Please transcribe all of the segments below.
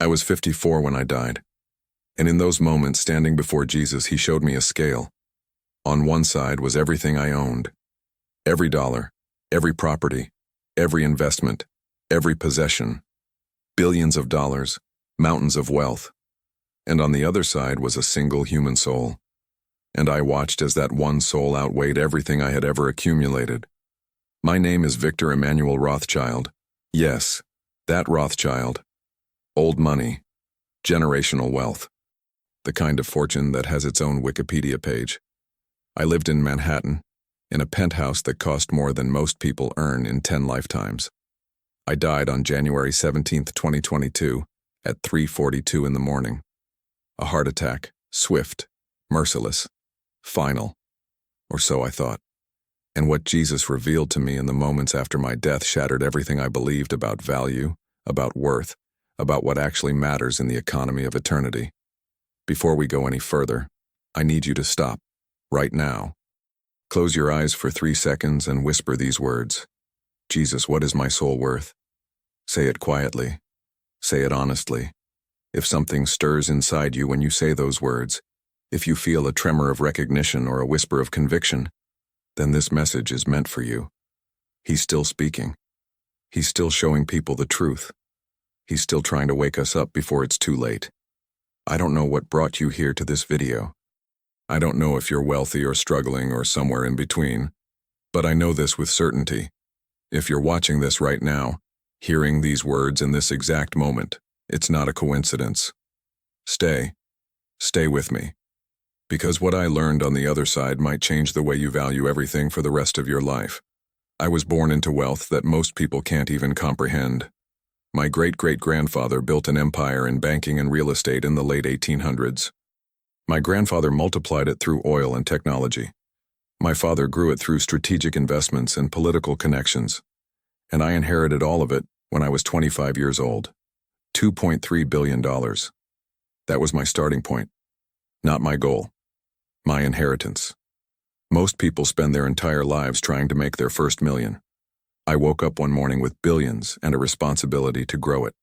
I was 54 when I died. And in those moments, standing before Jesus, he showed me a scale. On one side was everything I owned. Every dollar, every property, every investment, every possession. Billions of dollars, mountains of wealth. And on the other side was a single human soul. And I watched as that one soul outweighed everything I had ever accumulated. My name is Victor Emmanuel Rothschild. Yes, that Rothschild. Old money. Generational wealth. The kind of fortune that has its own Wikipedia page. I lived in Manhattan, in a penthouse that cost more than most people earn in 10 lifetimes. I died on January 17, 2022, at 3:42 in the morning. A heart attack, swift, merciless, final, or so I thought. And what Jesus revealed to me in the moments after my death shattered everything I believed about value, about worth, about what actually matters in the economy of eternity. Before we go any further, I need you to stop, right now. Close your eyes for 3 seconds and whisper these words. Jesus, what is my soul worth? Say it quietly. Say it honestly. If something stirs inside you when you say those words, if you feel a tremor of recognition or a whisper of conviction, then this message is meant for you. He's still speaking. He's still showing people the truth. He's still trying to wake us up before it's too late. I don't know what brought you here to this video. I don't know if you're wealthy or struggling or somewhere in between, but I know this with certainty. If you're watching this right now, hearing these words in this exact moment, it's not a coincidence. Stay with me. Because what I learned on the other side might change the way you value everything for the rest of your life. I was born into wealth that most people can't even comprehend. My great-great-grandfather built an empire in banking and real estate in the late 1800s. My grandfather multiplied it through oil and technology. My father grew it through strategic investments and political connections. And I inherited all of it when I was 25 years old. $2.3 billion. That was my starting point. Not my goal. My inheritance. Most people spend their entire lives trying to make their first million. I woke up one morning with billions and a responsibility to grow it.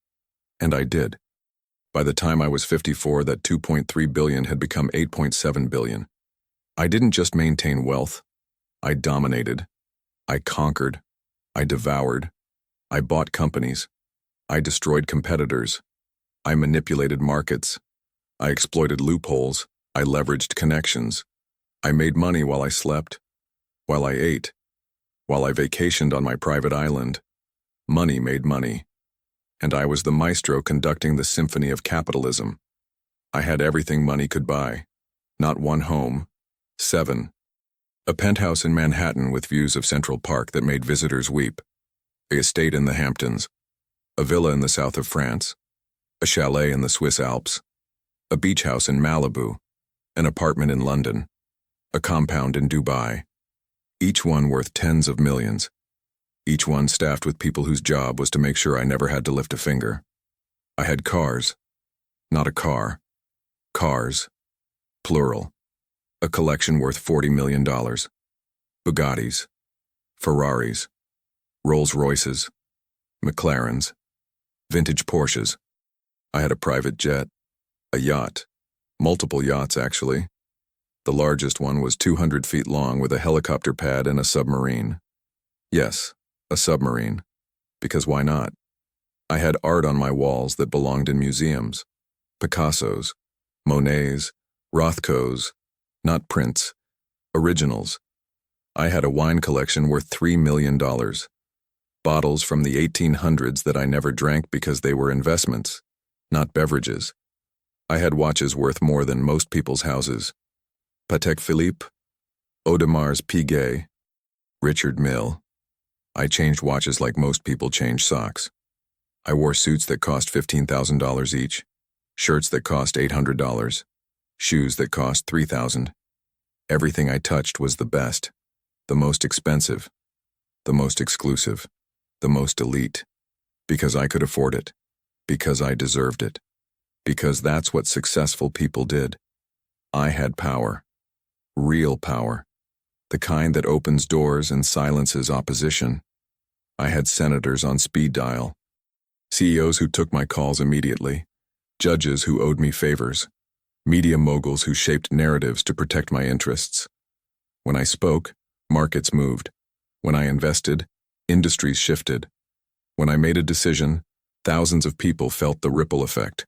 And I did. By the time I was 54, that 2.3 billion had become 8.7 billion. I didn't just maintain wealth. I dominated. I conquered. I devoured. I bought companies. I destroyed competitors. I manipulated markets. I exploited loopholes. I leveraged connections. I made money while I slept, while I ate, while I vacationed on my private island. Money made money. And I was the maestro conducting the symphony of capitalism. I had everything money could buy. Not one home. 7. A penthouse in Manhattan with views of Central Park that made visitors weep. A estate in the Hamptons. A villa in the south of France. A chalet in the Swiss Alps. A beach house in Malibu. An apartment in London. A compound in Dubai. Each one worth tens of millions. Each one staffed with people whose job was to make sure I never had to lift a finger. I had cars. Not a car. Cars. Plural. A collection worth $40 million. Bugattis. Ferraris. Rolls-Royces. McLarens. Vintage Porsches. I had a private jet. A yacht. Multiple yachts, actually. The largest one was 200 feet long with a helicopter pad and a submarine. Yes. A submarine. Because why not? I had art on my walls that belonged in museums. Picasso's, Monet's, Rothko's, not prints, originals. I had a wine collection worth $3 million. Bottles from the 1800s that I never drank because they were investments, not beverages. I had watches worth more than most people's houses. Patek Philippe, Audemar's Piguet, Richard Mille. I changed watches like most people change socks. I wore suits that cost $15,000 each, shirts that cost $800, shoes that cost $3,000. Everything I touched was the best, the most expensive, the most exclusive, the most elite, because I could afford it, because I deserved it, because that's what successful people did. I had power, real power, the kind that opens doors and silences opposition. I had senators on speed dial, CEOs who took my calls immediately, judges who owed me favors, media moguls who shaped narratives to protect my interests. When I spoke, markets moved. When I invested, industries shifted. When I made a decision, thousands of people felt the ripple effect.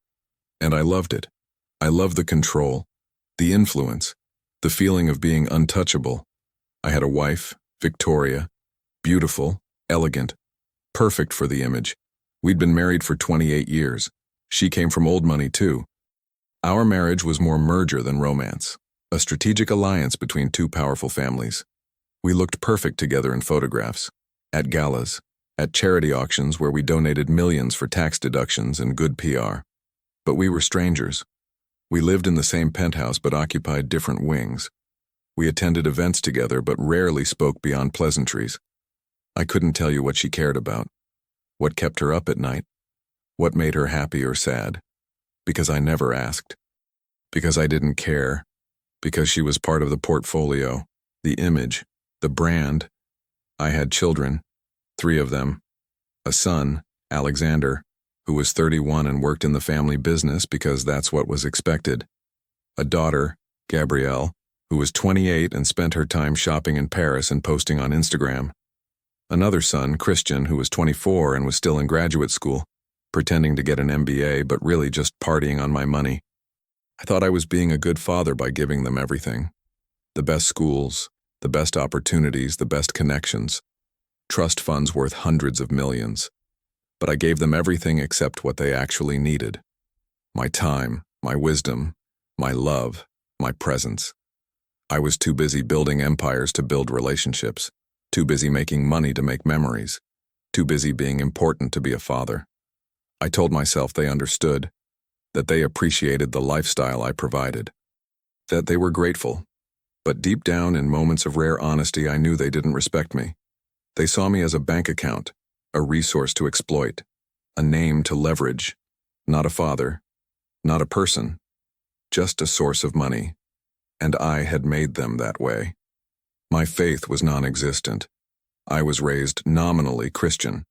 And I loved it. I loved the control, the influence, the feeling of being untouchable. I had a wife, Victoria, beautiful, elegant, perfect for the image. We'd been married for 28 years. She came from old money too. Our marriage was more merger than romance, a strategic alliance between two powerful families. We looked perfect together in photographs, at galas, at charity auctions where we donated millions for tax deductions and good PR. But we were strangers. We lived in the same penthouse but occupied different wings. We attended events together but rarely spoke beyond pleasantries. I couldn't tell you what she cared about, what kept her up at night, what made her happy or sad, because I never asked, because I didn't care, because she was part of the portfolio, the image, the brand. I had children, 3 of them, a son, Alexander, who was 31 and worked in the family business because that's what was expected, a daughter, Gabrielle, who was 28 and spent her time shopping in Paris and posting on Instagram, another son, Christian, who was 24 and was still in graduate school, pretending to get an MBA but really just partying on my money. I thought I was being a good father by giving them everything. The best schools, the best opportunities, the best connections, trust funds worth hundreds of millions. But I gave them everything except what they actually needed. My time, my wisdom, my love, my presence. I was too busy building empires to build relationships, too busy making money to make memories, too busy being important to be a father. I told myself they understood, that they appreciated the lifestyle I provided, that they were grateful. But deep down, in moments of rare honesty, I knew they didn't respect me. They saw me as a bank account, a resource to exploit, a name to leverage, not a father, not a person, just a source of money. And I had made them that way. My faith was non-existent. I was raised nominally Christian,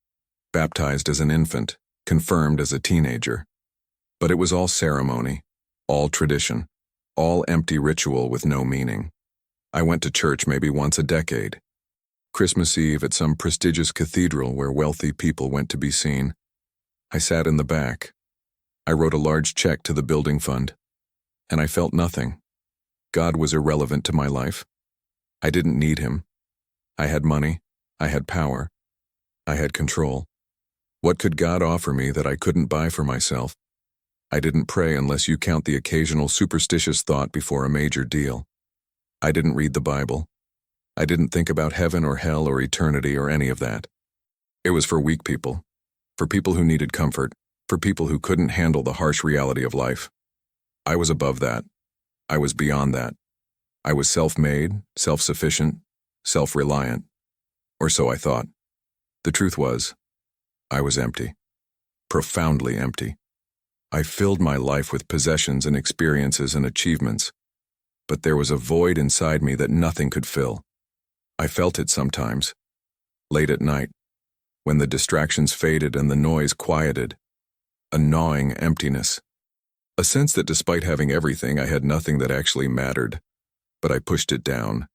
baptized as an infant, confirmed as a teenager. But it was all ceremony, all tradition, all empty ritual with no meaning. I went to church maybe once a decade. Christmas Eve at some prestigious cathedral where wealthy people went to be seen. I sat in the back. I wrote a large check to the building fund. And I felt nothing. God was irrelevant to my life. I didn't need him. I had money. I had power. I had control. What could God offer me that I couldn't buy for myself? I didn't pray unless you count the occasional superstitious thought before a major deal. I didn't read the Bible. I didn't think about heaven or hell or eternity or any of that. It was for weak people, for people who needed comfort, for people who couldn't handle the harsh reality of life. I was above that. I was beyond that. I was self-made, self-sufficient, self-reliant. Or so I thought. The truth was, I was empty. Profoundly empty. I filled my life with possessions and experiences and achievements, but there was a void inside me that nothing could fill. I felt it sometimes, late at night, when the distractions faded and the noise quieted, a gnawing emptiness, a sense that despite having everything, I had nothing that actually mattered, but I pushed it down.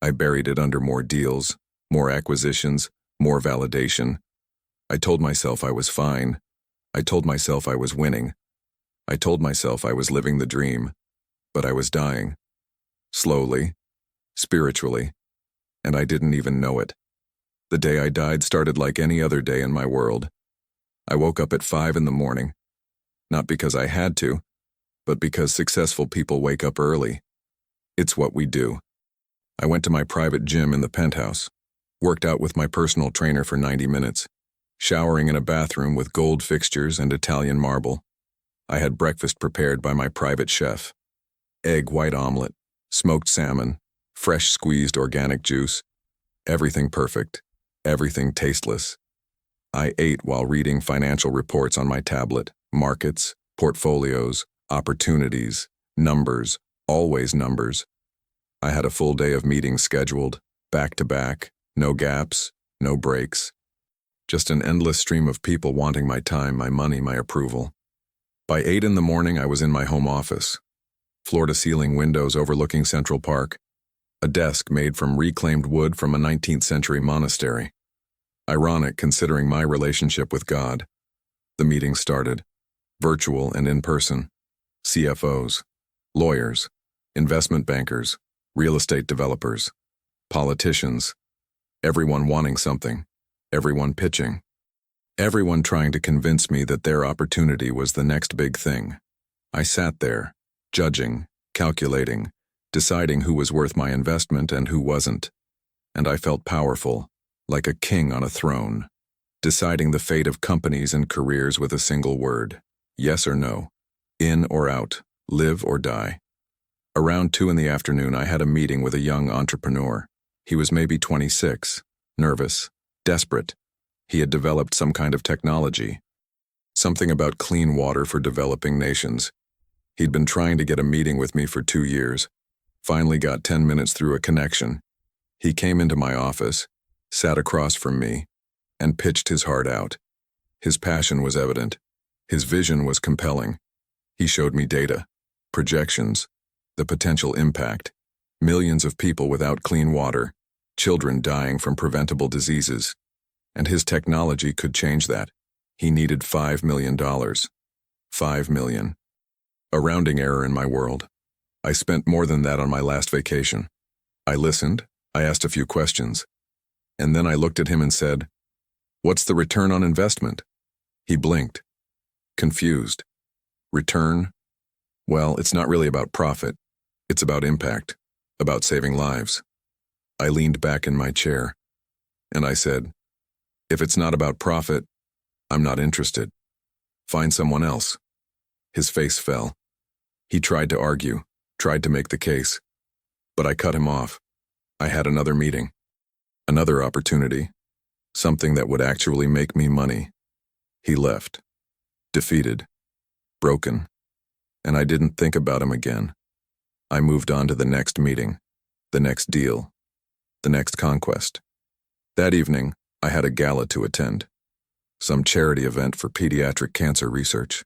I buried it under more deals, more acquisitions, more validation. I told myself I was fine. I told myself I was winning. I told myself I was living the dream, but I was dying. Slowly, spiritually, and I didn't even know it. The day I died started like any other day in my world. I woke up at 5 in the morning, not because I had to, but because successful people wake up early. It's what we do. I went to my private gym in the penthouse, worked out with my personal trainer for 90 minutes, showering in a bathroom with gold fixtures and Italian marble. I had breakfast prepared by my private chef. Egg white omelet, smoked salmon, fresh squeezed organic juice. Everything perfect, everything tasteless. I ate while reading financial reports on my tablet, markets, portfolios, opportunities, numbers, always numbers. I had a full day of meetings scheduled, back to back, no gaps, no breaks. Just an endless stream of people wanting my time, my money, my approval. By 8 in the morning, I was in my home office. Floor-to-ceiling windows overlooking Central Park. A desk made from reclaimed wood from a 19th century monastery. Ironic considering my relationship with God. The meeting started. Virtual and in person. CFOs, lawyers, investment bankers, real estate developers, politicians, everyone wanting something, everyone pitching, everyone trying to convince me that their opportunity was the next big thing. I sat there, judging, calculating, deciding who was worth my investment and who wasn't. And I felt powerful, like a king on a throne, deciding the fate of companies and careers with a single word, yes or no, in or out, live or die. Around 2 in the afternoon, I had a meeting with a young entrepreneur. He was maybe 26, nervous, desperate. He had developed some kind of technology, something about clean water for developing nations. He'd been trying to get a meeting with me for 2 years, finally got 10 minutes through a connection. He came into my office, sat across from me, and pitched his heart out. His passion was evident. His vision was compelling. He showed me data, projections, the potential impact, millions of people without clean water, children dying from preventable diseases. And his technology could change that. He needed $5 million. $5 million. A rounding error in my world. I spent more than that on my last vacation. I listened, I asked a few questions, and then I looked at him and said, "What's the return on investment?" He blinked, confused. Return? Well, it's not really about profit. It's about impact, about saving lives. I leaned back in my chair, and I said, "If it's not about profit, I'm not interested. Find someone else." His face fell. He tried to argue, tried to make the case, but I cut him off. I had another meeting, another opportunity, something that would actually make me money. He left, defeated, broken, and I didn't think about him again. I moved on to the next meeting, the next deal, the next conquest. That evening, I had a gala to attend, some charity event for pediatric cancer research.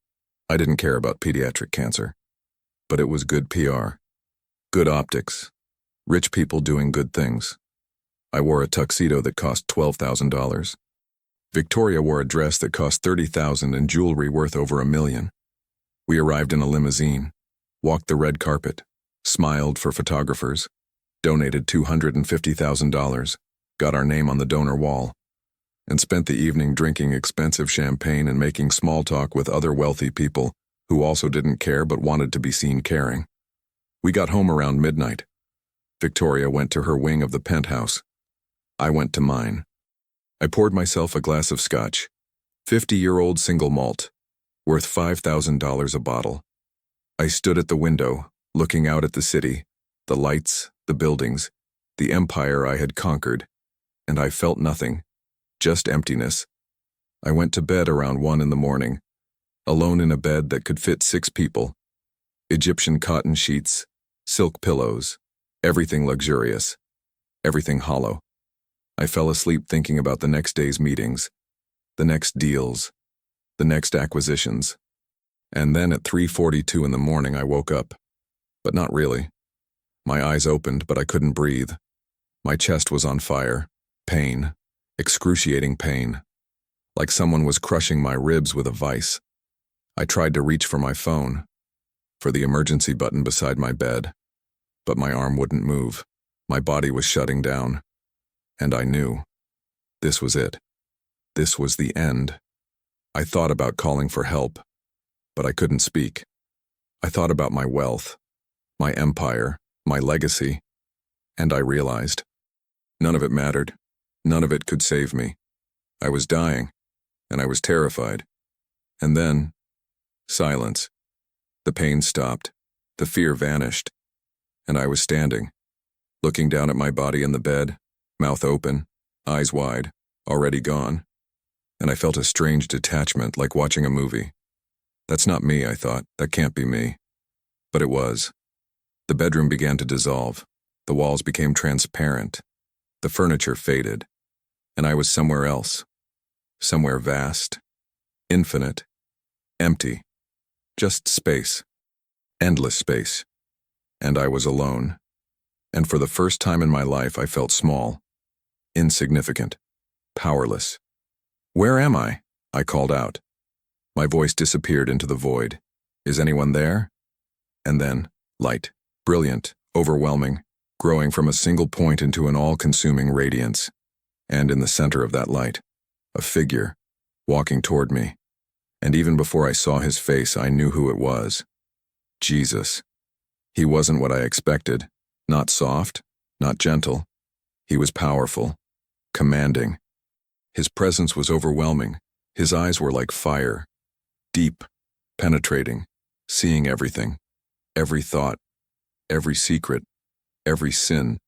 I didn't care about pediatric cancer, but it was good PR, good optics, rich people doing good things. I wore a tuxedo that cost $12,000. Victoria wore a dress that cost $30,000 and jewelry worth over $1 million. We arrived in a limousine, walked the red carpet, smiled for photographers, donated $250,000, got our name on the donor wall, and spent the evening drinking expensive champagne and making small talk with other wealthy people who also didn't care but wanted to be seen caring. We got home around midnight. Victoria went to her wing of the penthouse. I went to mine. I poured myself a glass of scotch, 50-year-old single malt, worth $5,000 a bottle. I stood at the window, looking out at the city, the lights, the buildings, the empire I had conquered, and I felt nothing, just emptiness. I went to bed around 1 in the morning, alone in a bed that could fit 6 people. Egyptian cotton sheets, silk pillows, everything luxurious, everything hollow. I fell asleep thinking about the next day's meetings, the next deals, the next acquisitions. And then at 3:42 in the morning I woke up, but not really. My eyes opened, but I couldn't breathe. My chest was on fire, pain, excruciating pain, like someone was crushing my ribs with a vice. I tried to reach for my phone, for the emergency button beside my bed, but my arm wouldn't move. My body was shutting down, and I knew. This was it. This was the end. I thought about calling for help, but I couldn't speak. I thought about my wealth, my empire, my legacy, and I realized none of it mattered. None of it could save me. I was dying, and I was terrified. And then, silence. The pain stopped. The fear vanished. And I was standing, looking down at my body in the bed, mouth open, eyes wide, already gone. And I felt a strange detachment, like watching a movie. That's not me, I thought. That can't be me. But it was. The bedroom began to dissolve. The walls became transparent. The furniture faded. And I was somewhere else. Somewhere vast, infinite, empty. Just space. Endless space. And I was alone. And for the first time in my life, I felt small, insignificant, powerless. "Where am I?" I called out. My voice disappeared into the void. "Is anyone there?" And then, light, brilliant, overwhelming, growing from a single point into an all-consuming radiance. And in the center of that light, a figure, walking toward me. And even before I saw his face, I knew who it was. Jesus. He wasn't what I expected. Not soft, not gentle. He was powerful, commanding. His presence was overwhelming. His eyes were like fire, deep, penetrating, seeing everything, every thought, every secret, every sin.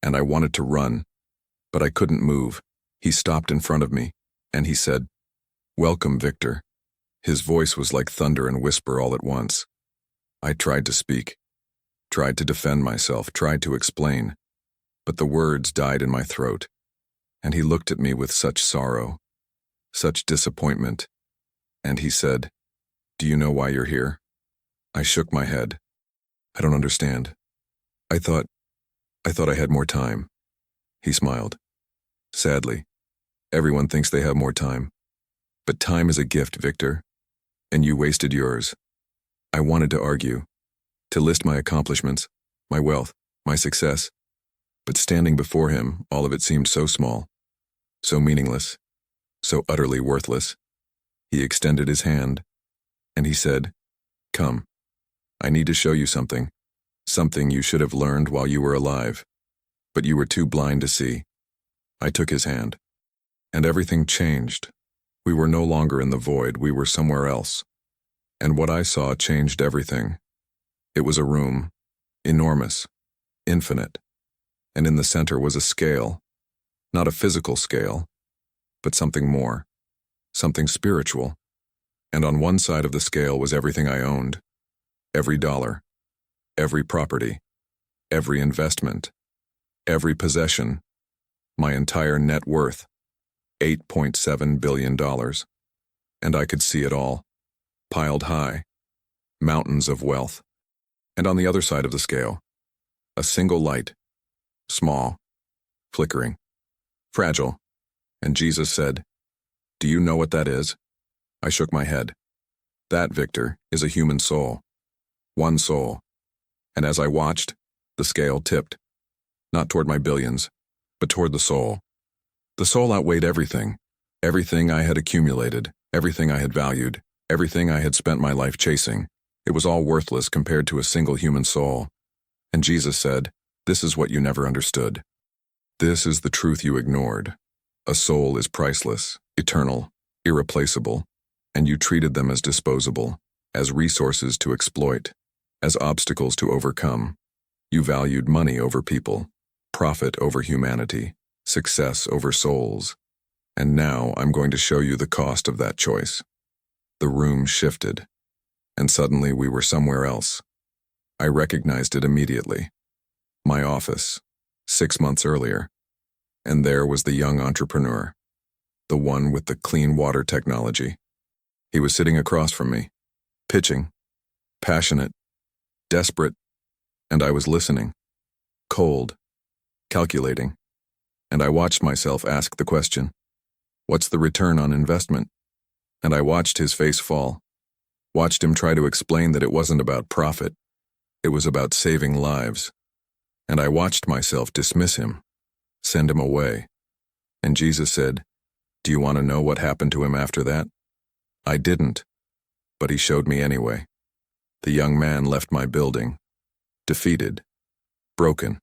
And I wanted to run, but I couldn't move. He stopped in front of me, and he said, "Welcome, Victor." His voice was like thunder and whisper all at once. I tried to speak, tried to defend myself, tried to explain, but the words died in my throat. And he looked at me with such sorrow, such disappointment, and he said, "Do you know why you're here?" I shook my head. "I don't understand. I thought I had more time." He smiled. "Sadly, everyone thinks they have more time. But time is a gift, Victor, and you wasted yours." I wanted to argue, to list my accomplishments, my wealth, my success, but standing before him, all of it seemed so small, so meaningless, so utterly worthless. He extended his hand, and he said, "Come, I need to show you something you should have learned while you were alive, but you were too blind to see." I took his hand, and everything changed. We were no longer in the void, we were somewhere else. And what I saw changed everything. It was a room, enormous, infinite, and in the center was a scale, not a physical scale, but something more, something spiritual. And on one side of the scale was everything I owned, every dollar, every property, every investment, every possession, my entire net worth, $8.7 billion. And I could see it all, piled high, mountains of wealth. And on the other side of the scale, a single light, small, flickering, fragile. And Jesus said, "Do you know what that is?" I shook my head. "That, Victor, is a human soul. One soul." And as I watched, the scale tipped, not toward my billions, but toward the soul. The soul outweighed everything, everything I had accumulated, everything I had valued, everything I had spent my life chasing. It was all worthless compared to a single human soul. And Jesus said, "This is what you never understood. This is the truth you ignored. A soul is priceless, eternal, irreplaceable, and you treated them as disposable, as resources to exploit, as obstacles to overcome. You valued money over people, profit over humanity, success over souls. And now I'm going to show you the cost of that choice." The room shifted, and suddenly we were somewhere else. I recognized it immediately. My office, 6 months earlier. And there was the young entrepreneur, the one with the clean water technology. He was sitting across from me, pitching, passionate, desperate, and I was listening, cold, calculating, and I watched myself ask the question, "What's the return on investment?" And I watched his face fall, watched him try to explain that it wasn't about profit, it was about saving lives. And I watched myself dismiss him, send him away. And Jesus said, "Do you want to know what happened to him after that?" I didn't, but he showed me anyway. The young man left my building, defeated, broken.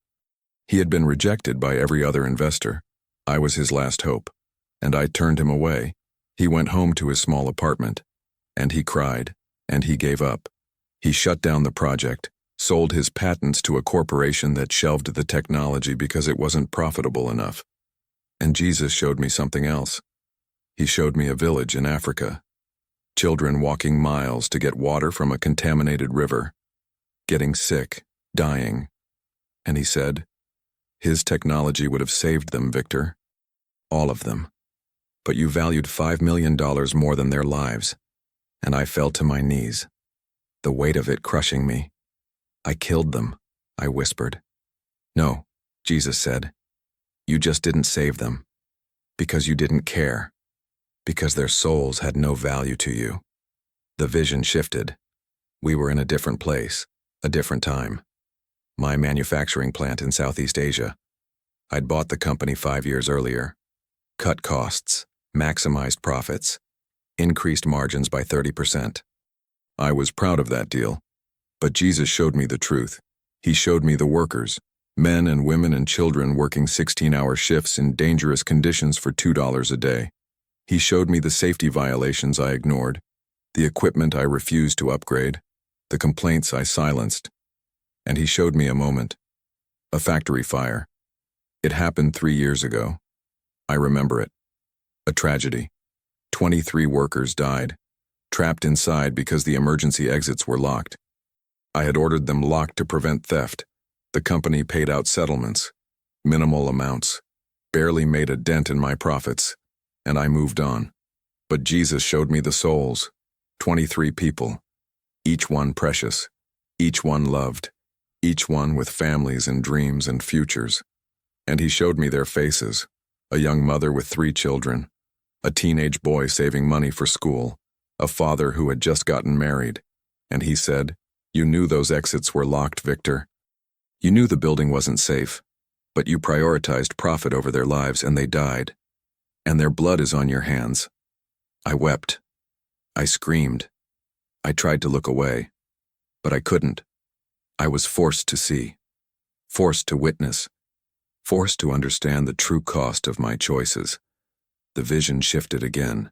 He had been rejected by every other investor. I was his last hope, and I turned him away. He went home to his small apartment, and he cried, and he gave up. He shut down the project, sold his patents to a corporation that shelved the technology because it wasn't profitable enough. And Jesus showed me something else. He showed me a village in Africa. Children walking miles to get water from a contaminated river, getting sick, dying. And he said, "His technology would have saved them, Victor. All of them. But you valued $5 million more than their lives." And I fell to my knees. the weight of it crushing me. "I killed them," I whispered. "No," Jesus said. "You just didn't save them. Because you didn't care. Because their souls had no value to you." The vision shifted. We were in a different place, a different time. My manufacturing plant in Southeast Asia. I'd bought the company 5 years earlier. Cut costs, maximized profits, increased margins by 30%. I was proud of that deal. But Jesus showed me the truth. He showed me the workers, men and women and children working 16-hour shifts in dangerous conditions for $2 a day. He showed me the safety violations I ignored, the equipment I refused to upgrade, the complaints I silenced. And he showed me a moment. A factory fire. It happened 3 years ago. I remember it. A tragedy. 23 workers died, trapped inside because the emergency exits were locked. I had ordered them locked to prevent theft. The company paid out settlements, minimal amounts, barely made a dent in my profits, and I moved on. But Jesus showed me the souls, 23 people, each one precious, each one loved, each one with families and dreams and futures. And he showed me their faces, a young mother with 3 children, a teenage boy saving money for school, a father who had just gotten married. And he said, "You knew those exits were locked, Victor. You knew the building wasn't safe, but you prioritized profit over their lives and they died. And their blood is on your hands." I wept. I screamed. I tried to look away, but I couldn't. I was forced to see, forced to witness, forced to understand the true cost of my choices. The vision shifted again,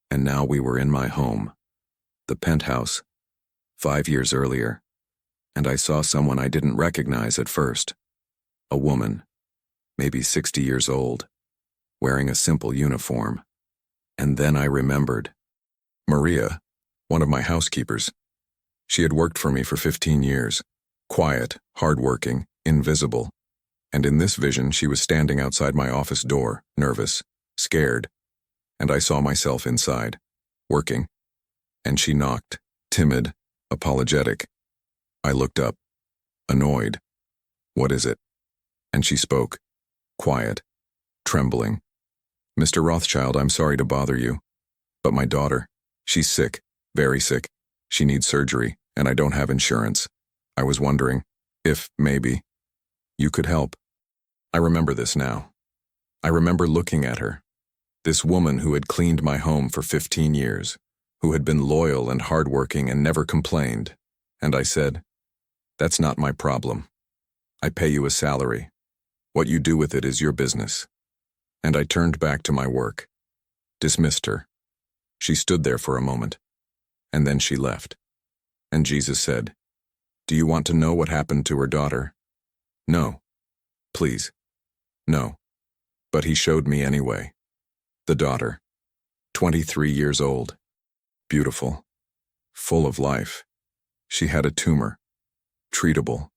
and now we were in my home, the penthouse, 5 years earlier, and I saw someone I didn't recognize at first. A woman, maybe 60 years old, wearing a simple uniform. And then I remembered. Maria, one of my housekeepers. She had worked for me for 15 years, quiet, hardworking, invisible. And in this vision, she was standing outside my office door, nervous, scared. And I saw myself inside, working. And she knocked, timid, apologetic. I looked up, annoyed. "What is it?" And she spoke, quiet, trembling. "Mr. Rothschild, I'm sorry to bother you, but my daughter, she's sick, very sick. She needs surgery, and I don't have insurance. I was wondering if, maybe, you could help." I remember this now. I remember looking at her, this woman who had cleaned my home for 15 years, who had been loyal and hardworking and never complained. And I said, "That's not my problem. I pay you a salary. What you do with it is your business." And I turned back to my work, dismissed her. She stood there for a moment, and then she left. And Jesus said, "Do you want to know what happened to her daughter?" "No. Please. No." But he showed me anyway. The daughter, 23 years old, beautiful, full of life. She had a tumor, treatable,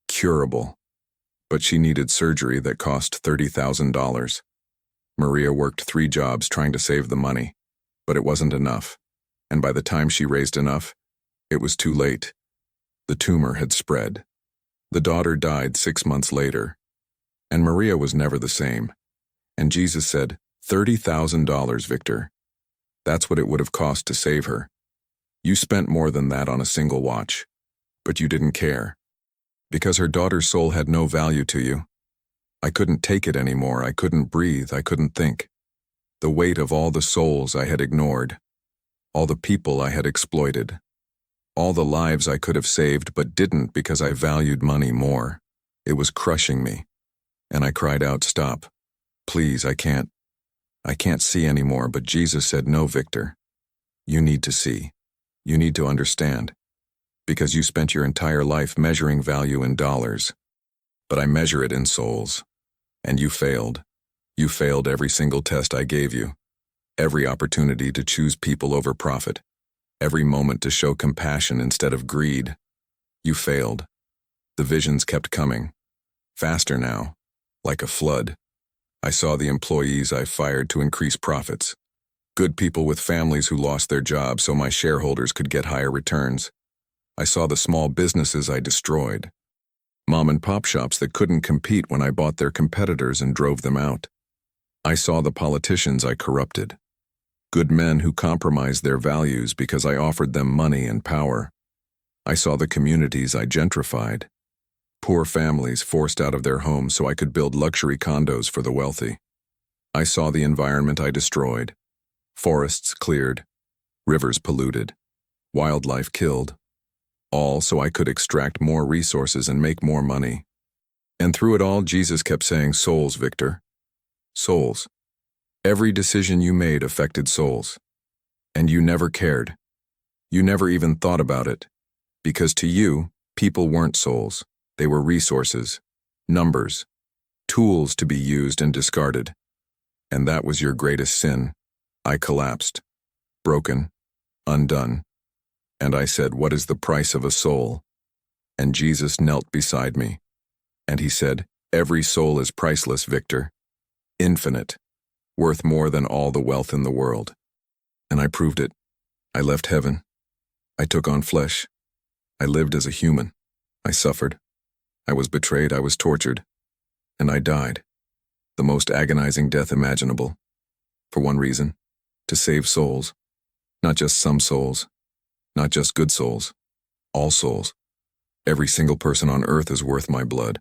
curable, but she needed surgery that cost $30,000. Maria worked 3 jobs trying to save the money, but it wasn't enough. And by the time she raised enough, it was too late. The tumor had spread. The daughter died 6 months later, and Maria was never the same. And Jesus said, $30,000, Victor. That's what it would have cost to save her. You spent more than that on a single watch, but you didn't care. Because her daughter's soul had no value to you. I couldn't take it anymore. I couldn't breathe. I couldn't think. The weight of all the souls I had ignored, all the people I had exploited, all the lives I could have saved but didn't because I valued money more. It was crushing me. And I cried out, "Stop. Please, I can't see anymore." But Jesus said, "No, Victor. You need to see. You need to understand. Because you spent your entire life measuring value in dollars. But I measure it in souls. And you failed. You failed every single test I gave you. Every opportunity to choose people over profit. Every moment to show compassion instead of greed. You failed. The visions kept coming. Faster now. Like a flood. I saw the employees I fired to increase profits. Good people with families who lost their jobs so my shareholders could get higher returns. I saw the small businesses I destroyed. Mom and pop shops that couldn't compete when I bought their competitors and drove them out. I saw the politicians I corrupted. Good men who compromised their values because I offered them money and power. I saw the communities I gentrified. Poor families forced out of their homes so I could build luxury condos for the wealthy. I saw the environment I destroyed. Forests cleared, rivers polluted, wildlife killed. All so I could extract more resources and make more money. And through it all, Jesus kept saying, "Souls, Victor. Souls. Every decision you made affected souls. And you never cared. You never even thought about it. Because to you, people weren't souls. They were resources, numbers, tools to be used and discarded. And that was your greatest sin." I collapsed, broken, undone. And I said, "What is the price of a soul?" And Jesus knelt beside me. And he said, "Every soul is priceless, Victor. Infinite. Worth more than all the wealth in the world." And I proved it. I left heaven. I took on flesh. I lived as a human. I suffered. I was betrayed. I was tortured. And I died. The most agonizing death imaginable. For one reason: to save souls. Not just some souls. Not just good souls. All souls. Every single person on earth is worth my blood,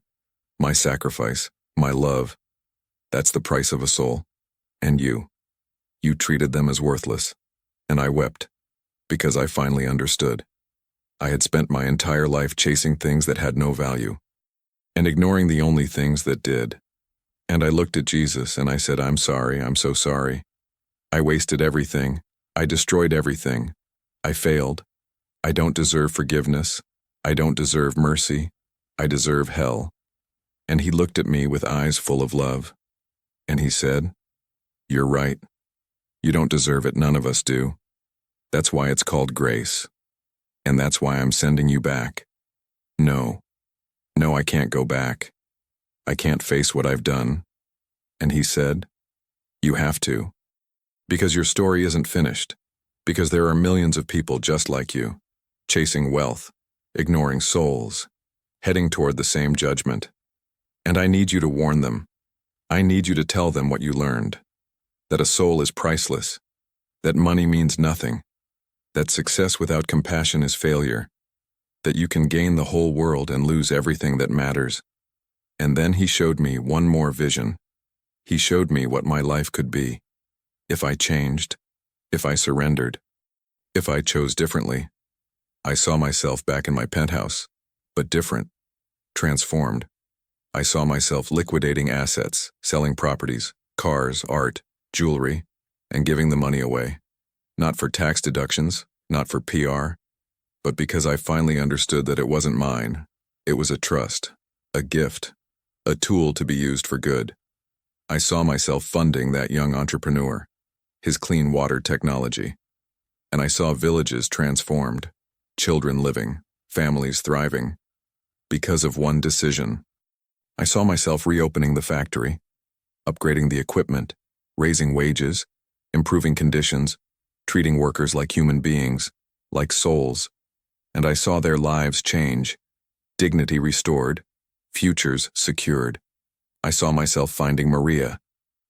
my sacrifice, my love. That's the price of a soul. And you treated them as worthless. And I wept, because I finally understood. I had spent my entire life chasing things that had no value, and ignoring the only things that did. And I looked at Jesus and I said, "I'm sorry, I'm so sorry. I wasted everything. I destroyed everything. I failed. I don't deserve forgiveness. I don't deserve mercy. I deserve hell." And he looked at me with eyes full of love. And he said, "You're right. You don't deserve it. None of us do. That's why it's called grace. And that's why I'm sending you back. No, I can't go back. I can't face what I've done." And he said, "You have to. Because your story isn't finished. Because there are millions of people just like you, chasing wealth, ignoring souls, heading toward the same judgment. And I need you to warn them. I need you to tell them what you learned. That a soul is priceless. That money means nothing. That success without compassion is failure. That you can gain the whole world and lose everything that matters." And then he showed me one more vision. He showed me what my life could be. If I changed, if I surrendered, if I chose differently. I saw myself back in my penthouse, but different, transformed. I saw myself liquidating assets, selling properties, cars, art, jewelry, and giving the money away. Not for tax deductions, not for PR, but because I finally understood that it wasn't mine. It was a trust, a gift, a tool to be used for good. I saw myself funding that young entrepreneur, his clean water technology. And I saw villages transformed, children living, families thriving. Because of one decision. I saw myself reopening the factory, upgrading the equipment, raising wages, improving conditions, treating workers like human beings, like souls. And I saw their lives change, dignity restored, futures secured. I saw myself finding Maria,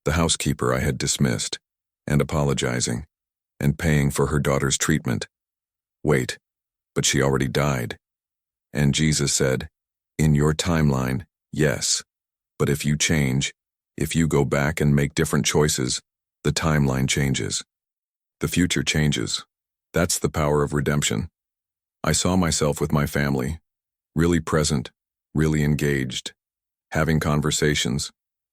the housekeeper I had dismissed, and apologizing, and paying for her daughter's treatment. Wait, but she already died. And Jesus said, "In your timeline, yes. But if you change, if you go back and make different choices, the timeline changes. The future changes. That's the power of redemption." I saw myself with my family, really present, really engaged, having conversations,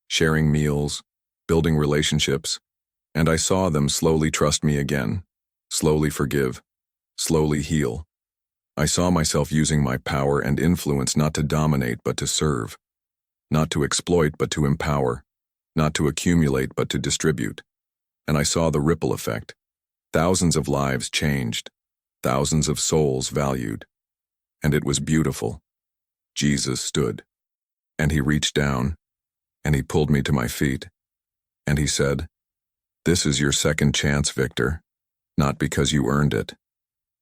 sharing meals, building relationships, and I saw them slowly trust me again, slowly forgive, slowly heal. I saw myself using my power and influence not to dominate but to serve, not to exploit but to empower, not to accumulate but to distribute. And I saw the ripple effect. Thousands of lives changed, thousands of souls valued. And it was beautiful. Jesus stood, and he reached down, and he pulled me to my feet, and he said, "This is your second chance, Victor, not because you earned it,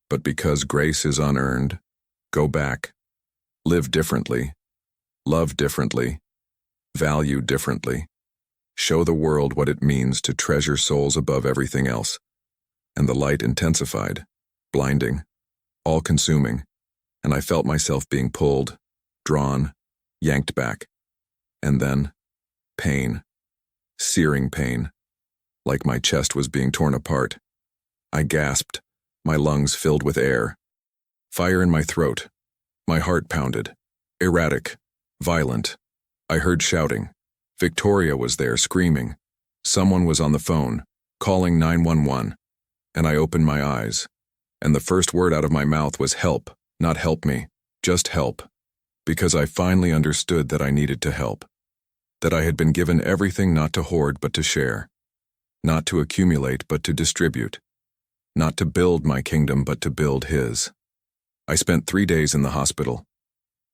but because grace is unearned, Go back. Live differently. Love differently. Value differently. Show the world what it means to treasure souls above everything else. And the light intensified, blinding, all-consuming, and I felt myself being pulled, drawn, yanked back. And then, pain, searing pain, like my chest was being torn apart. I gasped, my lungs filled with air. Fire in my throat. My heart pounded. Erratic, violent. I heard shouting. Victoria was there, screaming. Someone was on the phone, calling 911. And I opened my eyes. And the first word out of my mouth was help, not help me, just help. Because I finally understood that I needed to help. That I had been given everything not to hoard but to share. Not to accumulate but to distribute. Not to build my kingdom but to build his. I spent 3 days in the hospital.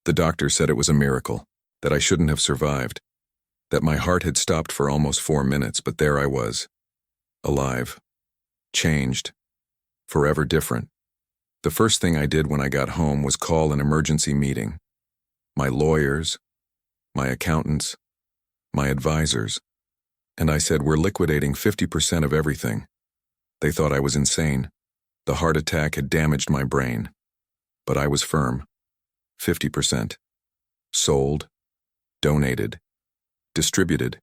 The doctor said it was a miracle, that I shouldn't have survived, that my heart had stopped for almost 4 minutes, but there I was, alive, changed, forever different. The first thing I did when I got home was call an emergency meeting. My lawyers, my accountants, my advisors, and I said, we're liquidating 50% of everything. They thought I was insane. The heart attack had damaged my brain. But I was firm. 50%. Sold, donated, distributed,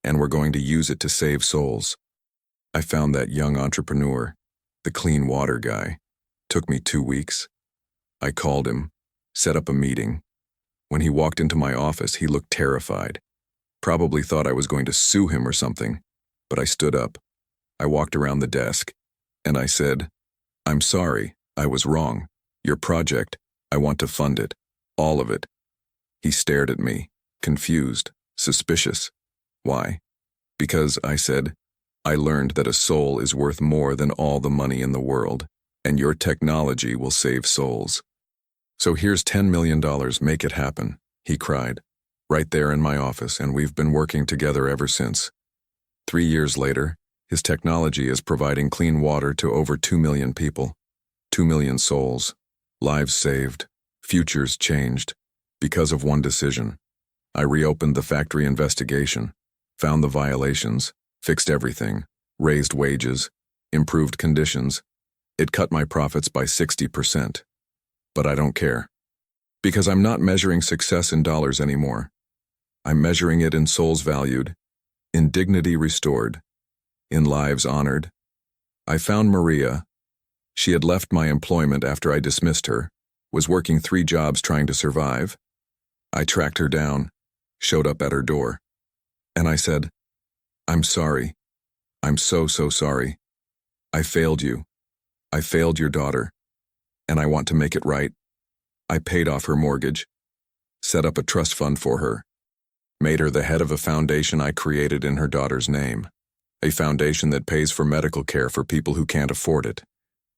and we're going to use it to save souls. I found that young entrepreneur, the clean water guy. Took me 2 weeks. I called him, set up a meeting. When he walked into my office, he looked terrified. Probably thought I was going to sue him or something, but I stood up. I walked around the desk, and I said, I'm sorry, I was wrong. Your project, I want to fund it, all of it. He stared at me, confused, suspicious. Why? Because, I said, I learned that a soul is worth more than all the money in the world, and your technology will save souls. So here's $10 million, make it happen, he cried, right there in my office, and we've been working together ever since. 3 years later, his technology is providing clean water to over 2 million people, 2 million souls, lives saved, futures changed, because of one decision. I reopened the factory investigation, found the violations, fixed everything, raised wages, improved conditions. It cut my profits by 60%. But I don't care. Because I'm not measuring success in dollars anymore. I'm measuring it in souls valued, in dignity restored, in lives honored. I found Maria. She had left my employment after I dismissed her, was working 3 jobs trying to survive. I tracked her down, showed up at her door, and I said, I'm sorry. I'm so sorry. I failed you. I failed your daughter, and I want to make it right. I paid off her mortgage, set up a trust fund for her, made her the head of a foundation I created in her daughter's name, a foundation that pays for medical care for people who can't afford it.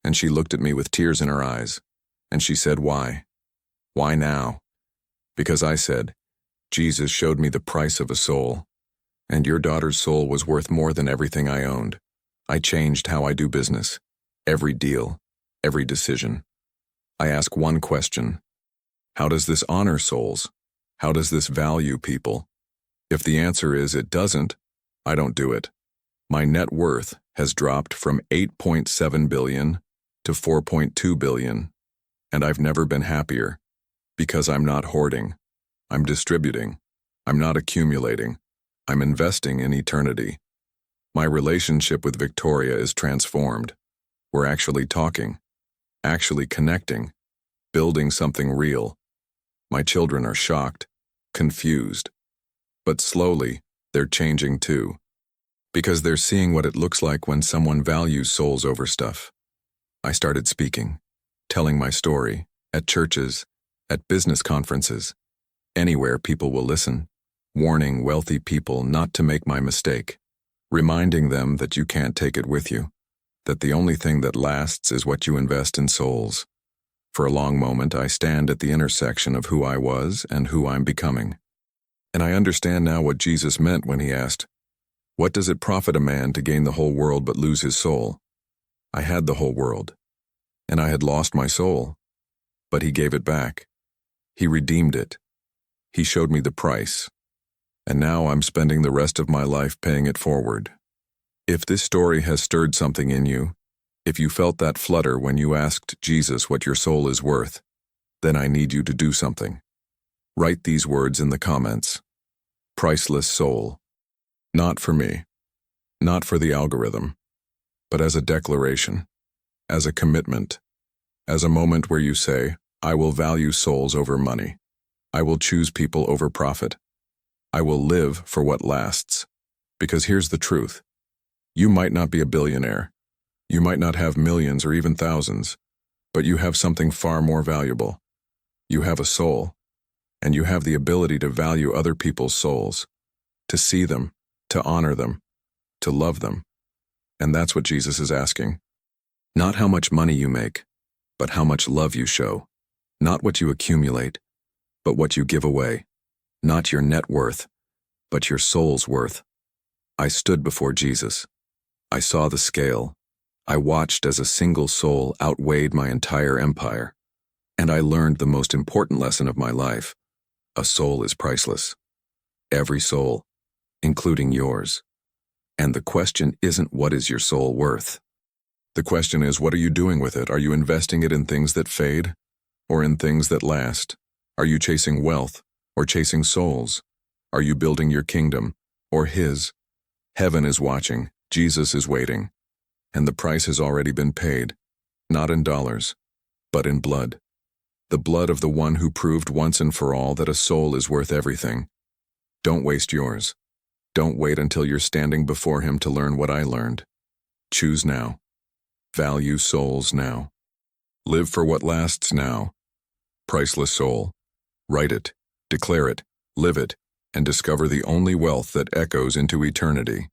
And she looked at me with tears in her eyes, and she said, why? Why now? Because I said, Jesus showed me the price of a soul, and your daughter's soul was worth more than everything I owned. I changed how I do business, every deal, every decision. I ask one question. How does this honor souls? How does this value people? If the answer is it doesn't, I don't do it. My net worth has dropped from $8.7 billion to $4.2 billion, and I've never been happier, because I'm not hoarding. I'm distributing. I'm not accumulating. I'm investing in eternity. My relationship with Victoria is transformed. We're actually talking, actually connecting, building something real. My children are shocked, confused. But slowly, they're changing too. Because they're seeing what it looks like when someone values souls over stuff. I started speaking, telling my story, at churches, at business conferences. Anywhere people will listen, warning wealthy people not to make my mistake, reminding them that you can't take it with you, that the only thing that lasts is what you invest in souls. For a long moment, I stand at the intersection of who I was and who I'm becoming. And I understand now what Jesus meant when he asked, what does it profit a man to gain the whole world but lose his soul? I had the whole world, and I had lost my soul. But he gave it back. He redeemed it. He showed me the price. And now I'm spending the rest of my life paying it forward. If this story has stirred something in you, if you felt that flutter when you asked Jesus what your soul is worth, then I need you to do something. Write these words in the comments. Priceless soul. Not for me, not for the algorithm, but as a declaration, as a commitment, as a moment where you say, I will value souls over money. I will choose people over profit. I will live for what lasts. Because here's the truth. You might not be a billionaire. You might not have millions or even thousands, but you have something far more valuable. You have a soul, and you have the ability to value other people's souls, to see them, to honor them, to love them. And that's what Jesus is asking. Not how much money you make, but how much love you show. Not what you accumulate, but what you give away. Not your net worth, but your soul's worth. I stood before Jesus. I saw the scale. I watched as a single soul outweighed my entire empire. And I learned the most important lesson of my life. A soul is priceless. Every soul, including yours. And the question isn't what is your soul worth? The question is, what are you doing with it? Are you investing it in things that fade, or in things that last? Are you chasing wealth, or chasing souls? Are you building your kingdom, or his? Heaven is watching, Jesus is waiting, and the price has already been paid, not in dollars, but in blood. The blood of the one who proved once and for all that a soul is worth everything. Don't waste yours. Don't wait until you're standing before him to learn what I learned. Choose now. Value souls now. Live for what lasts now. Priceless soul. Write it, declare it, live it, and discover the only wealth that echoes into eternity.